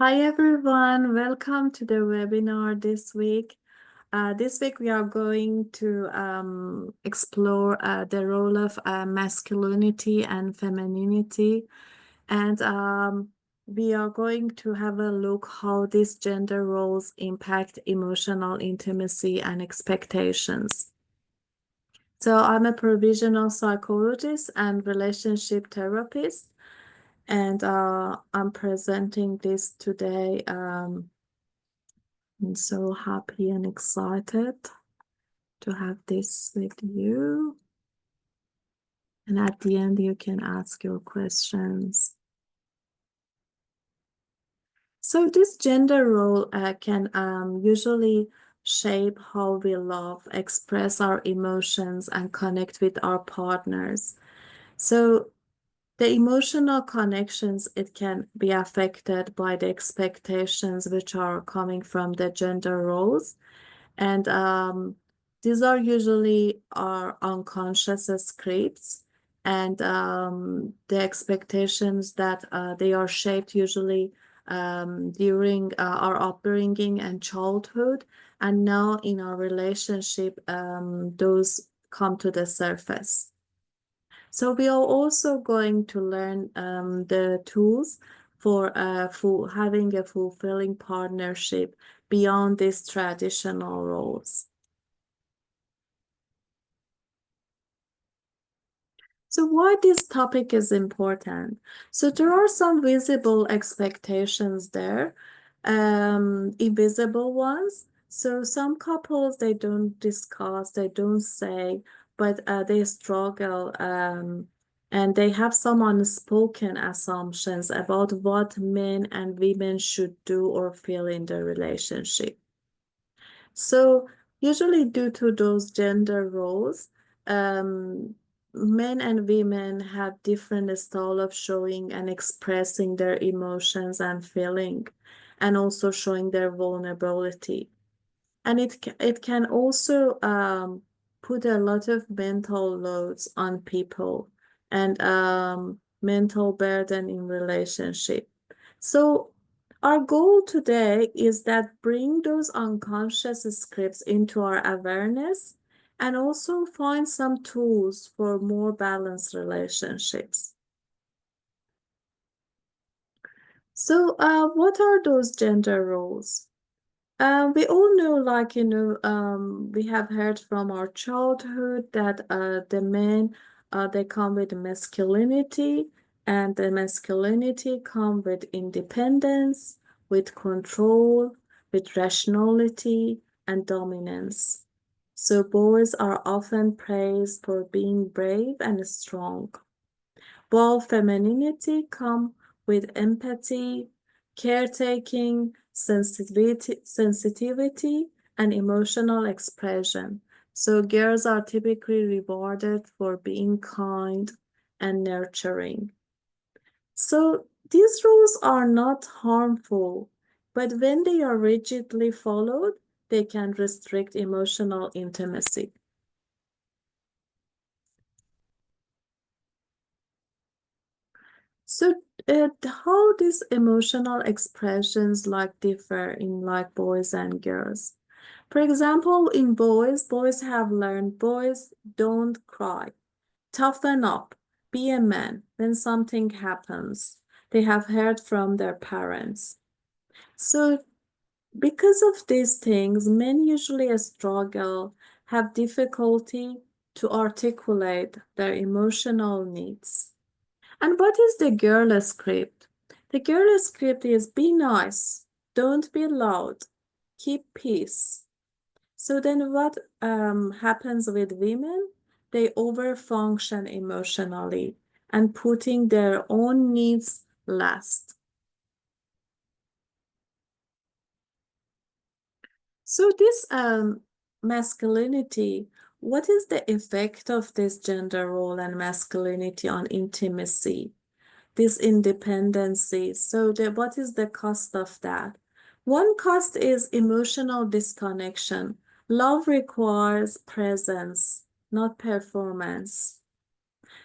Hi everyone, welcome to the webinar this week. This week we are going to explore the role of masculinity and femininity, and we are going to have a look how these gender roles impact emotional intimacy and expectations. So I'm a provisional psychologist and relationship therapist, and I'm presenting this today. I'm so happy and excited to have this with you. And at the end, you can ask your questions. So this gender role can usually shape how we love, express our emotions, and connect with our partners. So the emotional connections, it can be affected by the expectations which are coming from the gender roles. And these are usually our unconscious scripts, and the expectations that they are shaped usually during our upbringing and childhood. And now in our relationship, those come to the surface. So we are also going to learn the tools for having a fulfilling partnership beyond these traditional roles. So why this topic is important? So there are some visible expectations there, invisible ones. So some couples, they don't discuss, they don't say, but they struggle, and they have some unspoken assumptions about what men and women should do or feel in the relationship. So usually due to those gender roles, men and women have different style of showing and expressing their emotions and feeling, and also showing their vulnerability. And it can also put a lot of mental loads on people, and mental burden in relationship. So our goal today is that bring those unconscious scripts into our awareness, and also find some tools for more balanced relationships. So what are those gender roles? We all know, like, we have heard from our childhood that the men, they come with masculinity, and the masculinity come with independence, with control, with rationality, and dominance. So boys are often praised for being brave and strong, while femininity come with empathy, caretaking, sensitivity, and emotional expression. So girls are typically rewarded for being kind and nurturing. So these rules are not harmful, but when they are rigidly followed, they can restrict emotional intimacy. So, how these emotional expressions like differ in like boys and girls? For example, in boys have learned boys don't cry, toughen up, be a man when something happens. They have heard from their parents. So, because of these things, men usually struggle, have difficulty to articulate their emotional needs. And what is the girl script? The girl script is be nice, don't be loud, keep peace. So then what happens with women? They overfunction emotionally and putting their own needs last. So this masculinity, what is the effect of this gender role and masculinity on intimacy? This independency. So what is the cost of that? One cost is emotional disconnection. Love requires presence, not performance.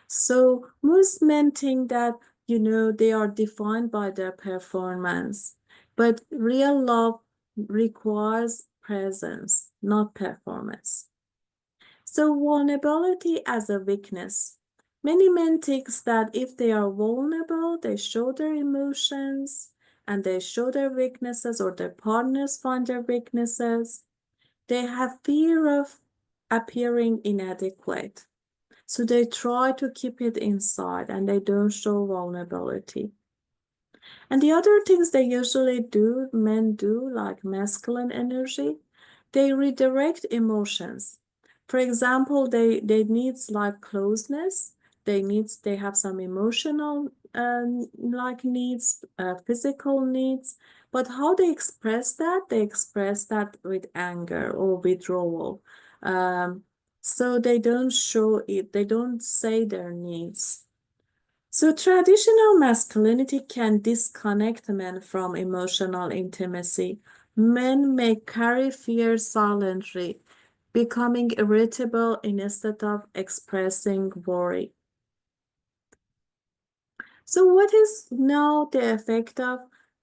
So most men think that, they are defined by their performance. But real love requires presence, not performance. So vulnerability as a weakness. Many men think that if they are vulnerable, they show their emotions and they show their weaknesses, or their partners find their weaknesses. They have fear of appearing inadequate. So they try to keep it inside and they don't show vulnerability. And the other things they usually do, men do, like masculine energy, they redirect emotions. For example, they needs like closeness. They have some emotional like needs, physical needs. But how they express that? They express that with anger or withdrawal. Um, so they don't show it. They don't say their needs. So, traditional masculinity can disconnect men from emotional intimacy. Men may carry fear silently, becoming irritable instead of expressing worry. So, what is now the effect of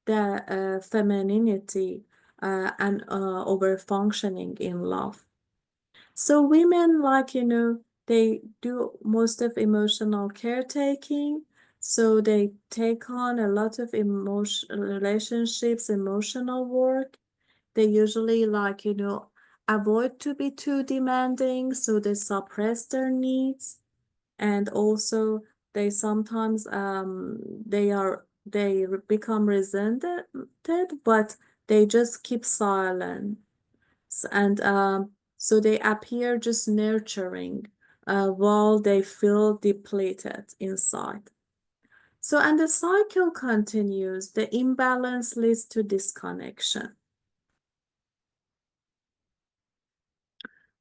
the femininity and over functioning in love? So women, like, they do most of emotional caretaking. So they take on a lot of emotion relationships, emotional work. They usually, like, avoid to be too demanding, so they suppress their needs. And also they sometimes they become resented, but they just keep silent. And so they appear just nurturing while they feel depleted inside. So, and the cycle continues. The imbalance leads to disconnection.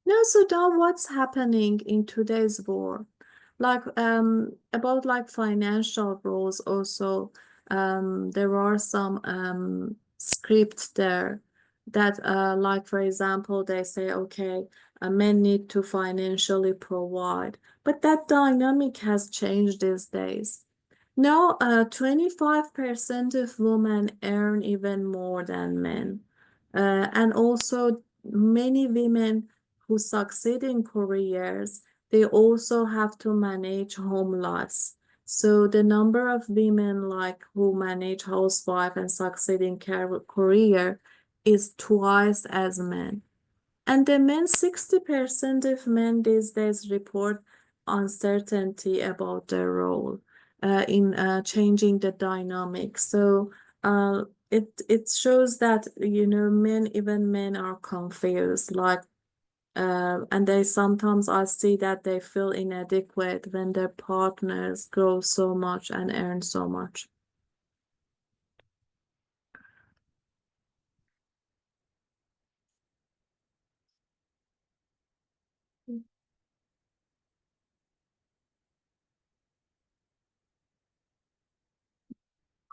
No, so now what's happening in today's world? Like about like financial rules also, there are some scripts there that like for example they say, okay, men need to financially provide, but that dynamic has changed these days. Now 25% of women earn even more than men. And also many women who succeed in careers, they also have to manage home lives. So the number of women like who manage housewife and succeed in career is twice as men. And the men, 60% of men these days report uncertainty about their role in changing the dynamic. So it shows that men, even men are confused. Like and they sometimes I see that they feel inadequate when their partners grow so much and earn so much.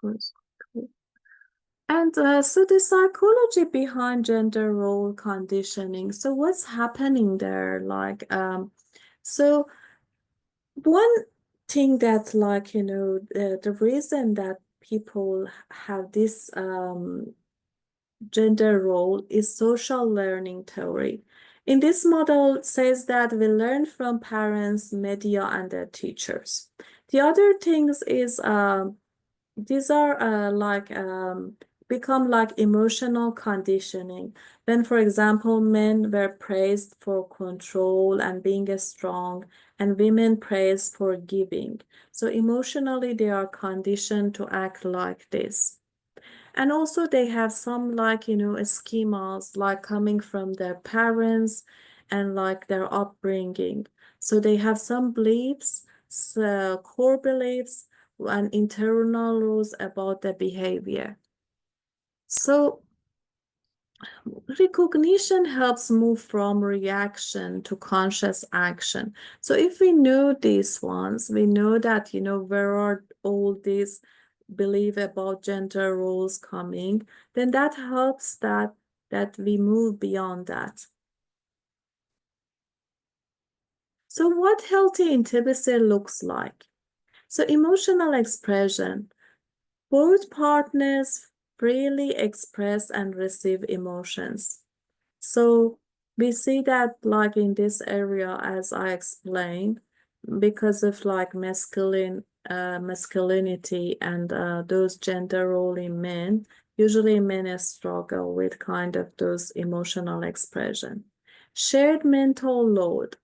Good. And so the psychology behind gender role conditioning. So what's happening there? Like, so one thing that like, the reason that people have this gender role is social learning theory. In this model says that we learn from parents, media, and their teachers. The other things is these are like become like emotional conditioning. When, for example, men were praised for control and being strong, and women praised for giving. So emotionally, they are conditioned to act like this. And also they have some like, schemas like coming from their parents and like their upbringing. So they have some beliefs, so core beliefs and internal rules about the behavior. So recognition helps move from reaction to conscious action. So if we know these ones, we know that, where are all these belief about gender roles coming, then that helps that we move beyond that. So what healthy intimacy looks like. So emotional expression. Both partners freely express and receive emotions. So we see that like in this area, as I explained, because of like masculinity and those gender role in men, usually men struggle with kind of those emotional expression. Shared mental load.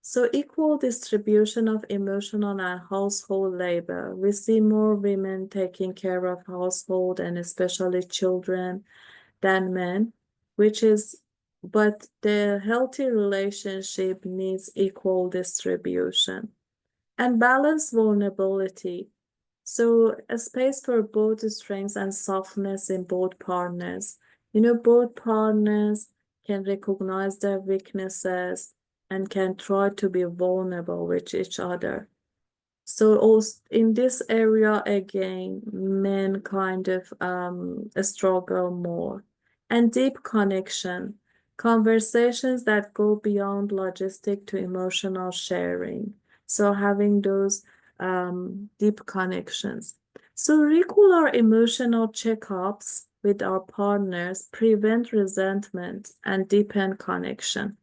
So equal distribution of emotional and household labor. We see more women taking care of household and especially children than men, which is, but the healthy relationship needs equal distribution and balanced vulnerability. So a space for both strengths and softness in both partners. Both partners can recognize their weaknesses and can try to be vulnerable with each other. So also in this area again, men kind of struggle more. And deep connection, conversations that go beyond logistic to emotional sharing. So having those deep connections. So regular emotional checkups with our partners prevent resentment and deepen connection.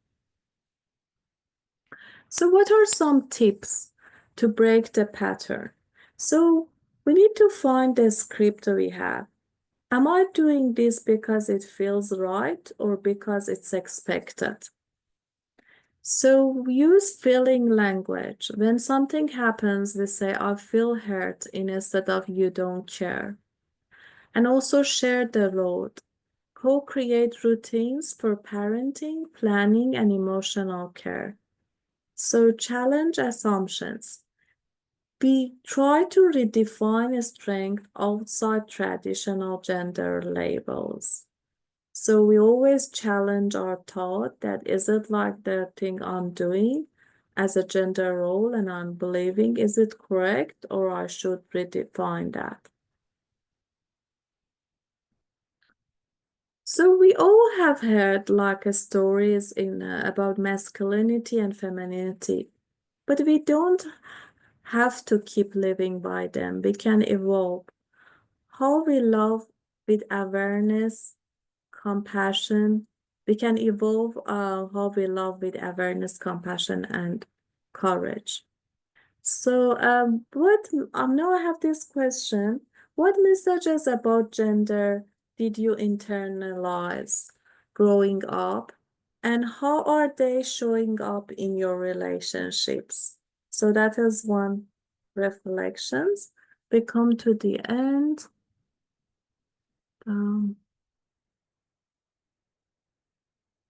So, what are some tips to break the pattern? So, we need to find the script we have. Am I doing this because it feels right or because it's expected? So, use feeling language. When something happens, we say, I feel hurt instead of you don't care. And also share the load. Co-create routines for parenting, planning, and emotional care. So challenge assumptions. We try to redefine strength outside traditional gender labels. So we always challenge our thought that is it like the thing I'm doing as a gender role and I'm believing, is it correct or I should redefine that? So we all have heard like stories in about masculinity and femininity, but we don't have to keep living by them. We can evolve. How we love with awareness, compassion. We can evolve how we love with awareness, compassion, and courage. So, what now I have this question. What messages about gender did you internalize growing up, and how are they showing up in your relationships? So that is one reflections. We come to the end.